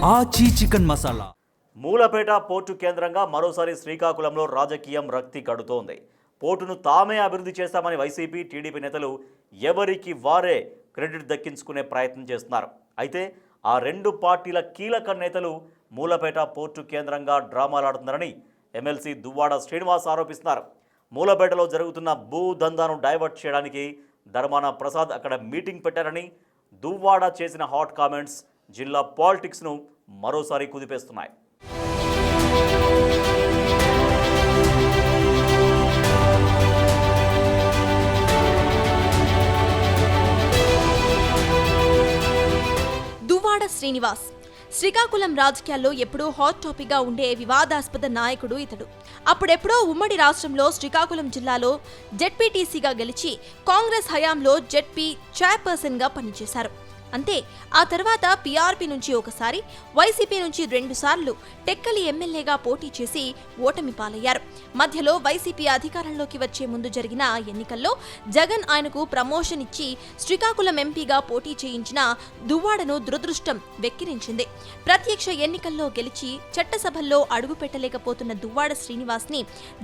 ఆచి chicken masala. Mulapeta port కేంద్రంగా మరోసారి శ్రీకాకుళంలో రాజకీయం రక్తి కడుతోంది. పోర్టును తామే అభివృద్ధి చేస్తామని వైసీపీ, టీడీపీ నేతలు ఎవరికి వారే క్రెడిట్ దక్కించుకునే ప్రయత్నం చేస్తున్నారు. అయితే ఆ రెండు పార్టీల కీలక నేతలు మూలపేట పోర్టు కేంద్రంగా డ్రామాలాడుతున్నారని ఎమ్మెల్సీ దువ్వాడ శ్రీనివాస్ ఆరోపిస్తున్నారు. మూలపేటలో జరుగుతున్న భూదందాను డైవర్ట్ చేయడానికి ధర్మాన ప్రసాద్ అక్కడ మీటింగ్ పెట్టారని దువ్వాడ చేసిన హాట్ కామెంట్స్ జిల్లా పాలిటిక్స్ను మరోసారి కుదిపేస్తున్నాయి. దువ్వాడ శ్రీనివాస్ శ్రీకాకుళం రాజకీయాల్లో ఎప్పుడూ హాట్ టాపిక్గా ఉండే వివాదాస్పద నాయకుడు ఇతడు. అప్పుడెప్పుడో ఉమ్మడి రాష్ట్రంలో శ్రీకాకుళం జిల్లాలో జెడ్పీటీసీగా గెలిచి కాంగ్రెస్ హయాంలో జెడ్పీ చైర్పర్సన్గా పనిచేశారు. అంతే, ఆ తర్వాత పీఆర్పీ నుంచి ఒకసారి, వైసీపీ నుంచి 2 సార్లు టెక్కలి ఎమ్మెల్యేగా పోటీ చేసి ఓటమి పాలయ్యారు. మధ్యలో వైసీపీ అధికారంలోకి వచ్చే ముందు జరిగిన ఎన్నికల్లో జగన్ ఆయనకు ప్రమోషన్ ఇచ్చి శ్రీకాకుళం ఎంపీగా పోటీ చేయించిన దువ్వాడను దురదృష్టం వెక్కిరించింది. ప్రత్యక్ష ఎన్నికల్లో గెలిచి చట్టసభల్లో అడుగు పెట్టలేకపోతున్న దువ్వాడ శ్రీనివాస్ ని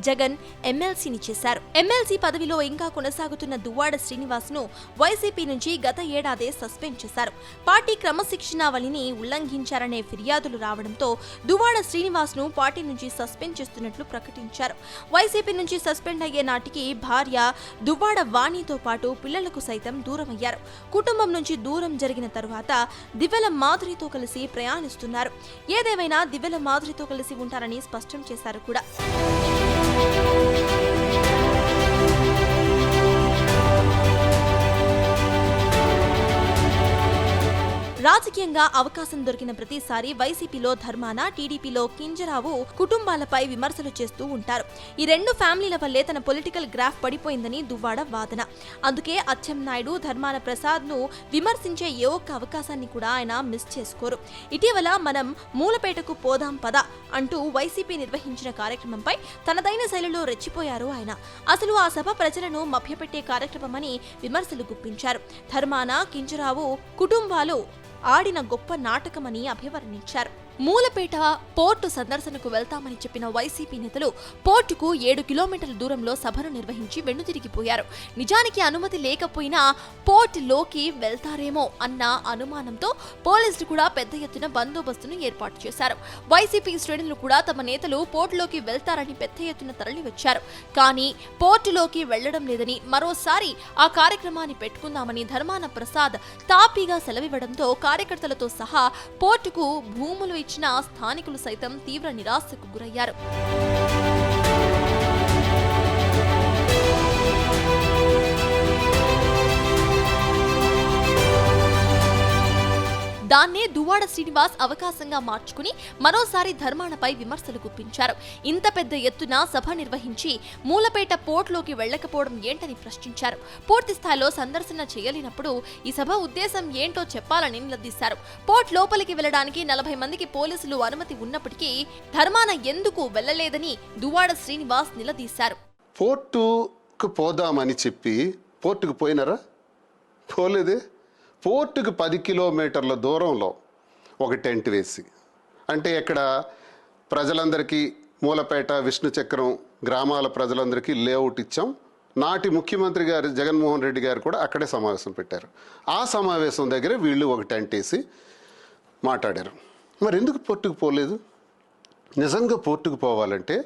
జగన్ ఎమ్మెల్సీని చేశారు. ఎమ్మెల్సీ పదవిలో ఇంకా కొనసాగుతున్న దువ్వాడ శ్రీనివాస్ ను వైసీపీ నుంచి గత ఏడాదే సస్పెండ్ చేశారు. పార్టీ క్రమశిక్షణావళిని ఉల్లంఘించారనే ఫిర్యాదులు రావడంతో దువ్వాడ శ్రీనివాస్ ను పార్టీ నుంచి సస్పెండ్ చేస్తున్నట్లు ప్రకటించారు. వైసీపీ నుంచి సస్పెండ్ అయ్యే నాటికి భార్య దువ్వాడ వాణితో పాటు పిల్లలకు సైతం దూరమయ్యారు. కుటుంబం నుంచి దూరం జరిగిన తరువాత దివ్వెల మాధురితో కలిసి ప్రయాణిస్తున్నారు. ఏదేమైనా దివ్వెల మాధురితో కలిసి ఉంటారని స్పష్టం చేశారు కూడా. రాజకీయంగా అవకాశం దొరికిన ప్రతిసారి వైసీపీలో ధర్మాన, టీడీపీలో కింజరావు కుటుంబాలపై విమర్శలు చేస్తూ ఉంటారు. ఈ 2 ఫ్యామిలీల వల్లే తన పొలిటికల్ గ్రాఫ్ పడిపోయిందని దువ్వాడ వాదన. అందుకే అచ్చెన్నాయుడు, ధర్మాన ప్రసాద్ ను విమర్శించే ఏ ఒక్క అవకాశాన్ని కూడా ఆయన మిస్ చేసుకోరు. ఇటీవల మనం మూలపేటకు పోదాం పద అంటూ వైసీపీ నిర్వహించిన కార్యక్రమంపై తనదైన శైలిలో రెచ్చిపోయారు ఆయన. అసలు ఆ సభ ప్రజలను మభ్యపెట్టే కార్యక్రమమని విమర్శలు గుప్పించారు. ధర్మాన, కింజరావు కుటుంబాలు ఆడిన గొప్ప నాటకమని అభివర్ణించారు. మూలపేట పోర్టు సందర్శనకు వెళ్తామని చెప్పిన వైసీపీ నేతలు పోర్టుకు 7 కిలోమీటర్ల దూరంలో సభను నిర్వహించి వెన్నుతిరిగిపోయారు. నిజానికి అనుమతి లేకపోయినా పోర్టులోకి వెళ్తారేమో అన్న అనుమానంతో పోలీసులు కూడా పెద్ద ఎత్తున బందోబస్తును ఏర్పాటు చేశారు. వైసీపీ శ్రేణులు కూడా తమ నేతలు పోర్టులోకి వెళ్తారని పెద్ద ఎత్తున తరలివచ్చారు. కానీ పోర్టులోకి వెళ్లడం లేదని, మరోసారి ఆ కార్యక్రమాన్ని పెట్టుకుందామని ధర్మాన ప్రసాద్ తాపీగా సెలవివ్వడంతో కార్యకర్తలతో సహా పోర్టుకు భూములు ఇచ్చిన స్థానికులు సైతం తీవ్ర నిరాశకు గురయ్యారు. దాన్నే దువ్వాడ శ్రీనివాస్ అవకాశంగా మార్చుకుని మరోసారి ధర్మానపై విమర్శలు గుప్పించారు. ఇంత పెద్ద ఎత్తున సభ నిర్వహించి మూలపేట పోర్టులోకి వెళ్లకపోవడం ఏంటని ప్రశ్నించారు. పూర్తి స్థాయిలో సందర్శన చేయలేనప్పుడు ఈ సభ ఉద్దేశం ఏంటో చెప్పాలని నిలదీశారు. పోర్ట్ లోపలికి వెళ్లడానికి 40 మందికి పోలీసులు అనుమతి ఉన్నప్పటికీ ధర్మాన ఎందుకు వెళ్లలేదని దువ్వాడ శ్రీనివాస్ నిలదీశారు. పోర్టుకు పోదామని చెప్పి పోర్టుకు పోయినారా? పోలేదే. పోర్టుకు 10 కిలోమీటర్ల దూరంలో ఒక టెంట్ వేసి, అంటే ఇక్కడ ప్రజలందరికీ మూలపేట, విష్ణు చక్రం గ్రామాల ప్రజలందరికీ లేఅవుట్ ఇచ్చాం. నాటి ముఖ్యమంత్రి గారు జగన్మోహన్ రెడ్డి గారు కూడా అక్కడే సమావేశం పెట్టారు. ఆ సమావేశం దగ్గర వీళ్ళు ఒక టెంట్ వేసి మాట్లాడారు. మరి ఎందుకు పోర్టుకు పోలేదు? నిజంగా పోర్టుకు పోవాలంటే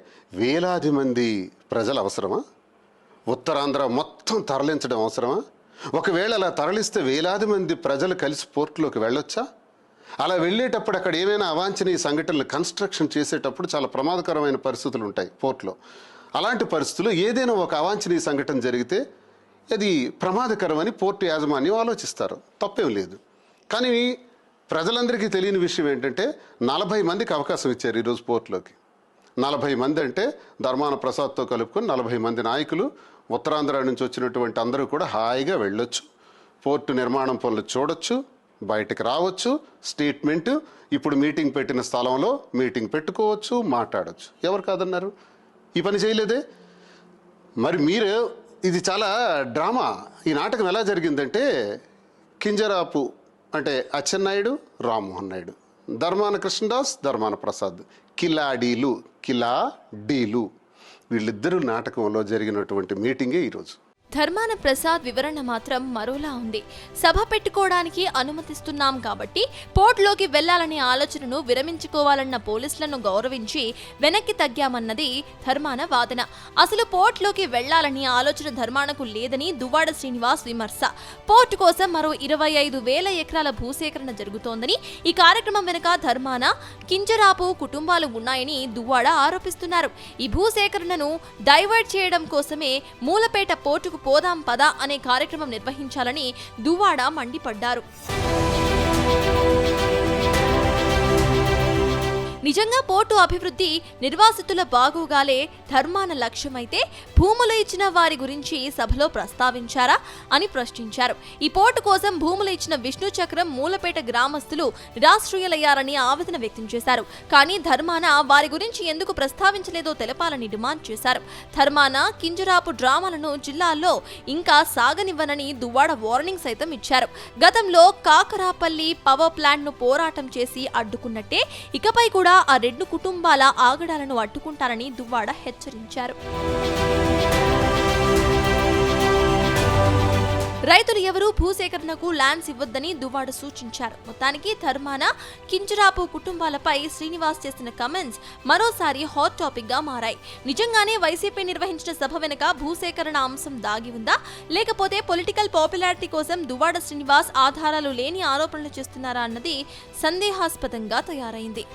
వేలాది మంది ప్రజలు అవసరమా? ఉత్తరాంధ్ర మొత్తం తరలించడం అవసరమా? ఒకవేళ అలా తరలిస్తే వేలాది మంది ప్రజలు కలిసి పోర్టులోకి వెళ్ళొచ్చా? అలా వెళ్ళేటప్పుడు అక్కడ ఏమైనా అవాంఛనీయ సంఘటనలు కన్స్ట్రక్షన్ చేసేటప్పుడు చాలా ప్రమాదకరమైన పరిస్థితులు ఉంటాయి పోర్టులో. అలాంటి పరిస్థితుల్లో ఏదైనా ఒక అవాంఛనీయ సంఘటన జరిగితే అది ప్రమాదకరమని పోర్టు యాజమాన్యం ఆలోచిస్తారు. తప్పేం లేదు. కానీ ప్రజలందరికీ తెలియని విషయం ఏంటంటే 40 మందికి అవకాశం ఇచ్చారు ఈరోజు పోర్టులోకి. 40 మంది అంటే ధర్మాన ప్రసాద్తో కలుపుకొని 40 మంది నాయకులు, ఉత్తరాంధ్ర నుంచి వచ్చినటువంటి అందరూ కూడా హాయిగా వెళ్ళొచ్చు, పోర్టు నిర్మాణం పనులు చూడొచ్చు, బయటకు రావచ్చు, స్టేట్మెంట్, ఇప్పుడు మీటింగ్ పెట్టిన స్థలంలో మీటింగ్ పెట్టుకోవచ్చు, మాట్లాడవచ్చు. ఎవరు కాదన్నారు? ఈ పని చేయలేదే. మరి మీరు ఇది చాలా డ్రామా. ఈ నాటకం ఎలా జరిగిందంటే కింజరాపు అంటే అచ్చెన్నాయుడు, రామ్మోహన్ నాయుడు, ధర్మాన కృష్ణదాస్, ధర్మాన ప్రసాద్, కిలాడీలు, వీళ్ళిద్దరూ నాటకంలో జరిగినటువంటి మీటింగే ఈరోజు. ధర్మాన ప్రసాద్ వివరణ మాత్రం మరోలా ఉంది. సభ పెట్టుకోవడానికి అనుమతిస్తున్నాం కాబట్టి పోర్టులోకి వెళ్లాలనే ఆలోచనను విరమించుకోవాలన్న పోలీసులను గౌరవించి వెనక్కి తగ్గామన్నది ధర్మాన వాదన. అసలు పోర్టులోకి వెళ్లాలని ఆలోచన ధర్మానకు లేదని దువ్వాడ శ్రీనివాస్ విమర్శ. పోర్టు కోసం మరో 25,000 ఎకరాల భూసేకరణ జరుగుతోందని, ఈ కార్యక్రమం వెనుక ధర్మాన, కింజరాపు కుటుంబాలు ఉన్నాయని దువ్వాడ ఆరోపిస్తున్నారు. ఈ భూసేకరణను డైవర్ట్ చేయడం కోసమే మూలపేట పోర్టుకు పోదాం పద అనే కార్యక్రమం నిర్వహించాలని దువ్వాడ మండిపడ్డారు. నిజంగా పోర్టు అభివృద్ధి నిర్వాసితుల బాగోగాలే ధర్మాన లక్ష్యమైతే భూములు ఇచ్చిన వారి గురించి సభలో ప్రస్తావించారా అని ప్రశ్నించారు. ఈ పోర్టు కోసం భూములు ఇచ్చిన విష్ణు చక్రం, మూలపేట గ్రామస్తులు నిరాశ్రయులయ్యారని ఆవేదన వ్యక్తం చేశారు. కానీ ధర్మాన వారి గురించి ఎందుకు ప్రస్తావించలేదో తెలపాలని డిమాండ్ చేశారు. ధర్మాన, కింజరాపు డ్రామాలను జిల్లాల్లో ఇంకా సాగనివ్వనని దువ్వాడ వార్నింగ్ సైతం ఇచ్చారు. గతంలో కాకరాపల్లి పవర్ ప్లాంట్ ను పోరాటం చేసి అడ్డుకున్నట్టే ఇకపై కూడా ఆ 2 కుటుంబాల ఆగడాలను అడ్డుకుంటారని దువ్వాడ హెచ్చరించారు. రైతులు ఎవరూ భూసేకరణకు ల్యాండ్స్ ఇవ్వొద్దని దువ్వాడ సూచించారు. మొత్తానికి ధర్మాన, కింజరాపు కుటుంబాలపై శ్రీనివాస్ చేసిన కమెంట్స్ మరోసారి హాట్ టాపిక్ గా మారాయి. నిజంగానే వైసీపీ నిర్వహించిన సభ వెనుక భూసేకరణ అంశం దాగి ఉందా, లేకపోతే పొలిటికల్ పాపులారిటీ కోసం దువ్వాడ శ్రీనివాస్ ఆధారాలు లేని ఆరోపణలు చేస్తున్నారా అన్నది సందేహాస్పదంగా తయారైంది.